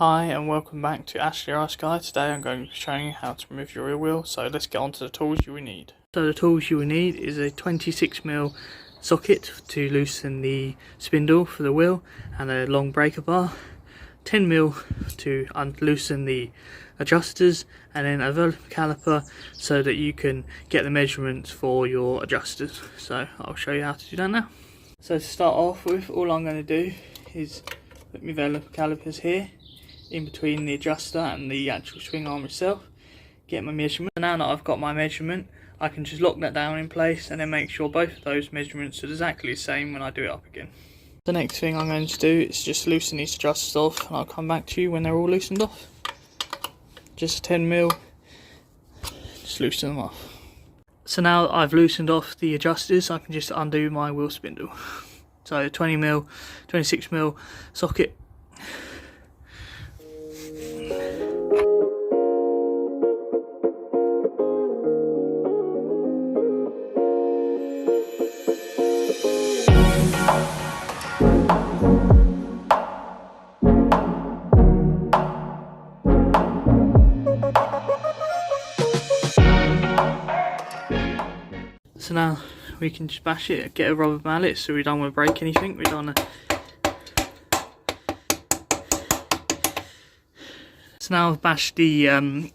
Hi and welcome back to Ashley Ice Guy. Today I'm going to be showing you how to remove your rear wheel, so let's get on to the tools you will need. So the tools you will need is a 26mm socket to loosen the spindle for the wheel and a long breaker bar, 10mm to loosen the adjusters, and then a vertical caliper so that you can get the measurements for your adjusters. So I'll show you how to do that now. So to start off with, all I'm going to do is put my vertical calipers here in between the adjuster and the actual swing arm itself, get my measurement. Now that I've got my measurement, I can just lock that down in place and then make sure both of those measurements are exactly the same when I do it up again. The next thing I'm going to do is just loosen these adjusters off, and I'll come back to you when they're all loosened off. Just 10mm, just loosen them off. So now that I've loosened off the adjusters, I can just undo my wheel spindle. So 20mm, 26mm socket. So now we can just bash it, get a rubber mallet so we don't want to break anything. We don't want to. So now I've bashed the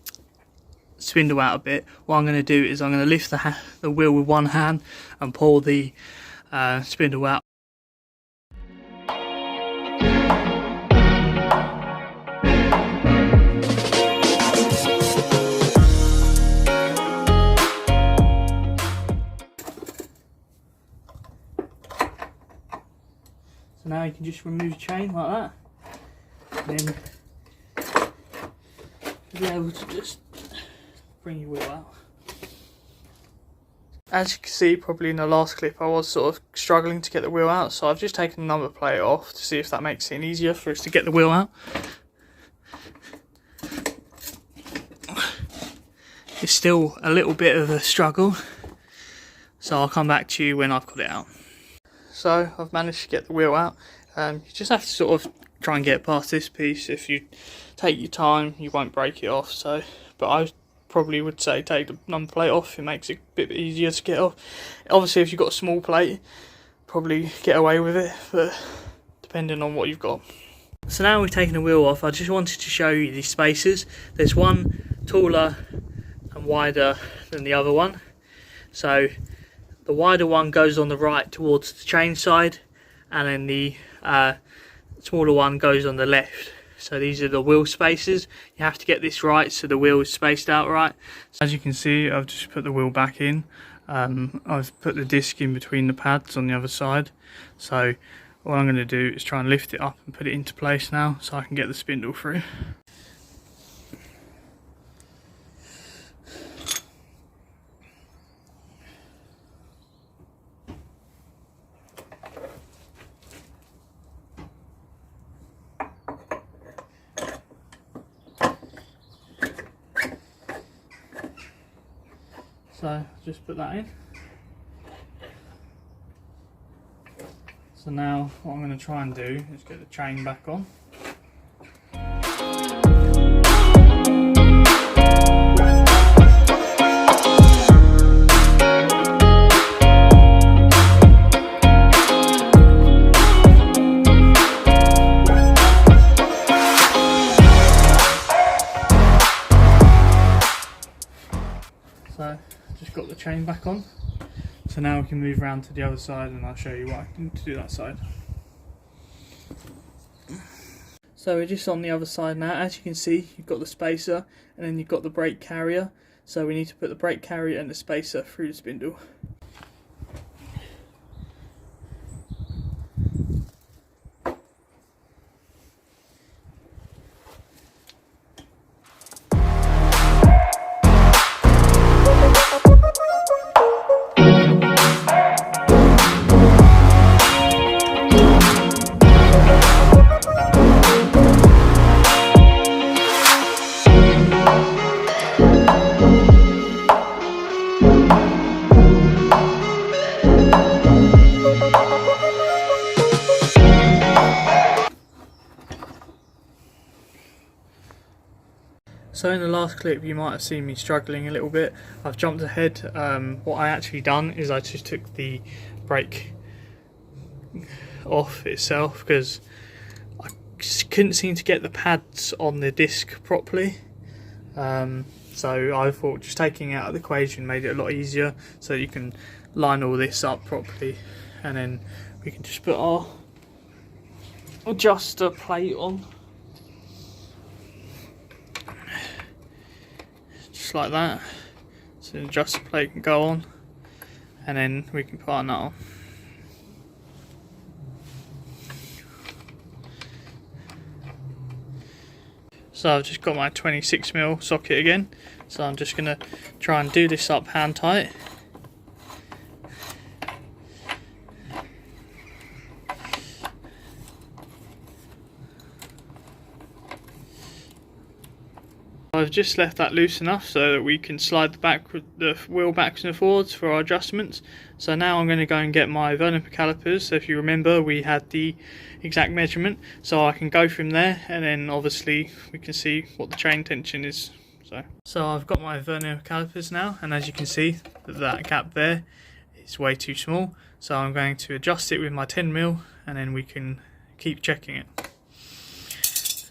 spindle out a bit. What I'm going to do is I'm going to lift the wheel with one hand and pull the spindle out. So now you can just remove the chain like that, and then you'll be able to just bring your wheel out. As you can see, probably in the last clip, I was sort of struggling to get the wheel out, so I've just taken the number plate off to see if that makes it easier for us to get the wheel out. It's still a little bit of a struggle, so I'll come back to you when I've got it out. So I've managed to get the wheel out. You just have to sort of try and get past this piece. If you take your time, you won't break it off. So, but I probably would say take the number plate off. It makes it a bit easier to get off. Obviously, if you've got a small plate, probably get away with it, but depending on what you've got. So now we've taken the wheel off, I just wanted to show you the spacers. There's one taller and wider than the other one. So the wider one goes on the right towards the chain side, and then the smaller one goes on the left. So these are the wheel spacers. You have to get this right so the wheel is spaced out right. As you can see, I've just put the wheel back in. I've put the disc in between the pads on the other side. So what I'm going to do is try and lift it up and put it into place now so I can get the spindle through. So just put that in. So now what I'm going to try and do is get the chain back on. So just got the chain back on. So now we can move around to the other side and I'll show you what I can do to do that side. So we're just on the other side now. As you can see, you've got the spacer and then you've got the brake carrier. So we need to put the brake carrier and the spacer through the spindle. So in the last clip you might have seen me struggling a little bit. I've jumped ahead. What I actually done is I just took the brake off itself because I couldn't seem to get the pads on the disc properly. So I thought just taking it out of the equation made it a lot easier, so you can line all this up properly, and then we can just put our adjuster plate on, just like that. So the adjuster plate can go on, and then we can put our nut on. So I've just got my 26mm socket again, so I'm just going to try and do this up hand tight. I've just left that loose enough so that we can slide the wheel backwards and forwards for our adjustments. So now I'm going to go and get my vernier calipers. So if you remember, we had the exact measurement, so I can go from there, and then obviously we can see what the chain tension is. So I've got my vernier calipers now, and as you can see, that gap there is way too small. So I'm going to adjust it with my 10mm, and then we can keep checking it.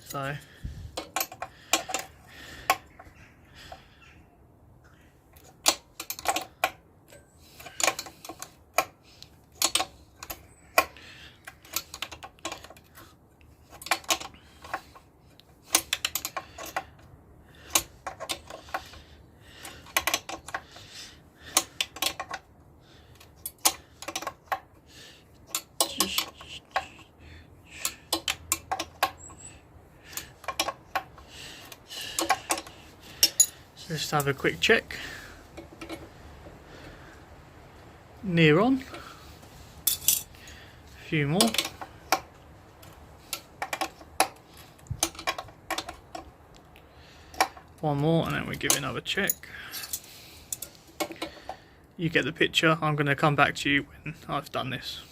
So just have a quick check. Near on. A few more. One more, and then we give it another check. You get the picture. I'm going to come back to you when I've done this.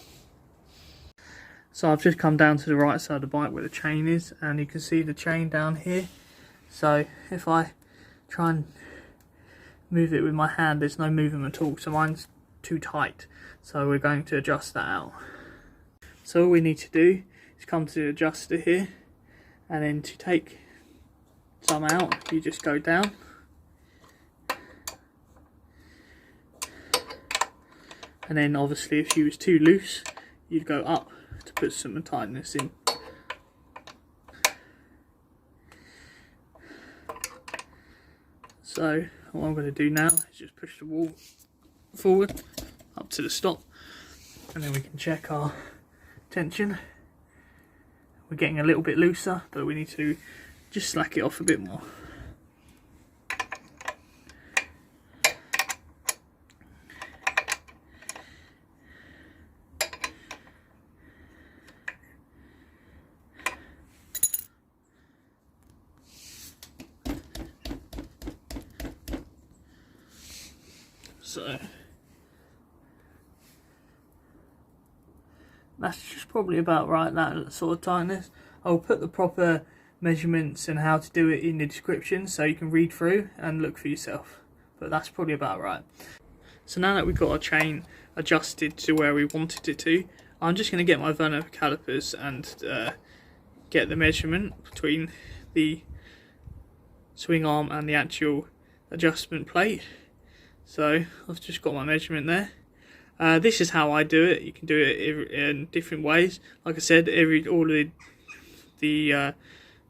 So I've just come down to the right side of the bike where the chain is, and you can see the chain down here. So if I try and move it with my hand, there's no movement at all, so mine's too tight, so we're going to adjust that out. So all we need to do is come to the adjuster here, and then to take some out you just go down, and then obviously if you was too loose you'd go up to put some tightness in. So what I'm going to do now is just push the wall forward up to the stop, and then we can check our tension. We're getting a little bit looser, but we need to just slack it off a bit more. So that's just probably about right, that sort of tightness. I'll put the proper measurements and how to do it in the description so you can read through and look for yourself, but that's probably about right. So now that we've got our chain adjusted to where we wanted it to, I'm just going to get my vernier calipers and get the measurement between the swing arm and the actual adjustment plate. So I've just got my measurement there. This is how I do it. You can do it in different ways. Like I said, all of the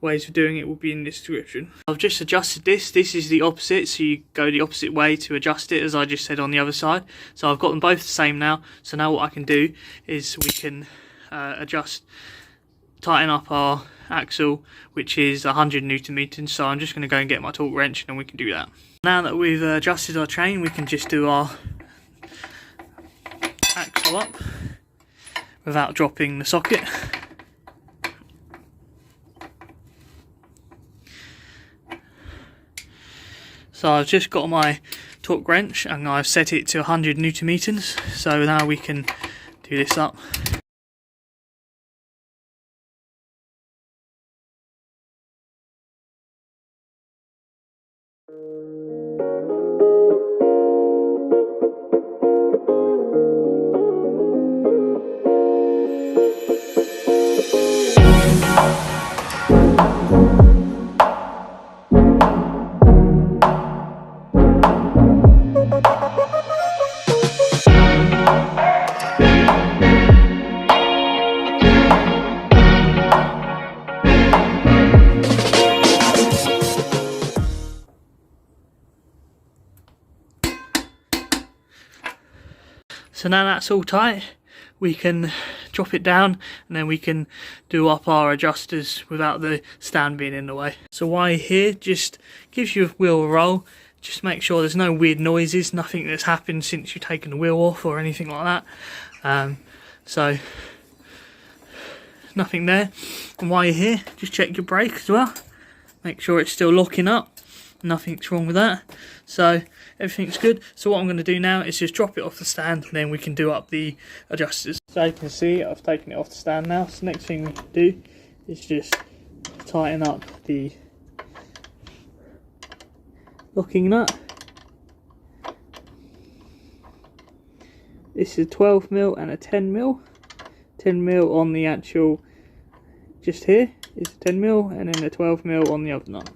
ways of doing it will be in the description. I've just adjusted this. This is the opposite, so you go the opposite way to adjust it, as I just said on the other side. So I've got them both the same now. So now what I can do is we can tighten up our axle, which is 100 Newton meters. So I'm just going to go and get my torque wrench, and we can do that. Now that we've adjusted our chain, we can just do our axle up without dropping the socket. So I've just got my torque wrench and I've set it to 100 Newton meters. So now we can do this up. So now that's all tight, we can drop it down and then we can do up our adjusters without the stand being in the way. So while you're here, just gives you a wheel roll. Just make sure there's no weird noises, nothing that's happened since you've taken the wheel off or anything like that. So nothing there. And while you're here, just check your brake as well. Make sure it's still locking up. Nothing's wrong with that. So everything's good. So what I'm going to do now is just drop it off the stand and then we can do up the adjusters. So you can see I've taken it off the stand now. So the next thing we can do is just tighten up the locking nut. This is a 12mm and a 10mm. 10mm on the actual, just here is 10mm, and then a 12mm on the other nut.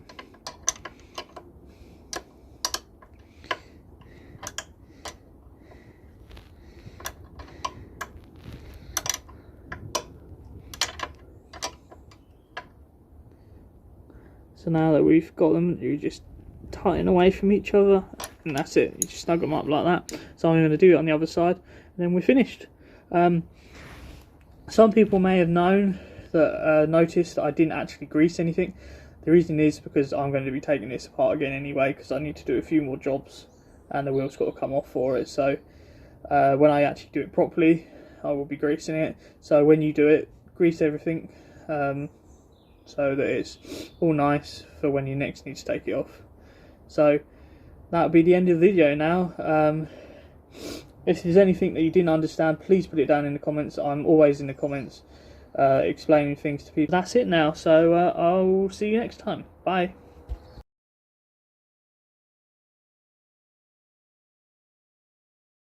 So now that we've got them, you just tighten away from each other, and that's it. You just snug them up like that. So I'm going to do it on the other side, and then we're finished. Some people may have noticed that I didn't actually grease anything. The reason is because I'm going to be taking this apart again anyway, because I need to do a few more jobs, and the wheel's got to come off for it. So when I actually do it properly, I will be greasing it. So when you do it, grease everything. So that it's all nice for when you next need to take it off. So that'll be the end of the video now. If there's anything that you didn't understand, please put it down in the comments. I'm always in the comments explaining things to people. That's it now, so I'll see you next time. Bye.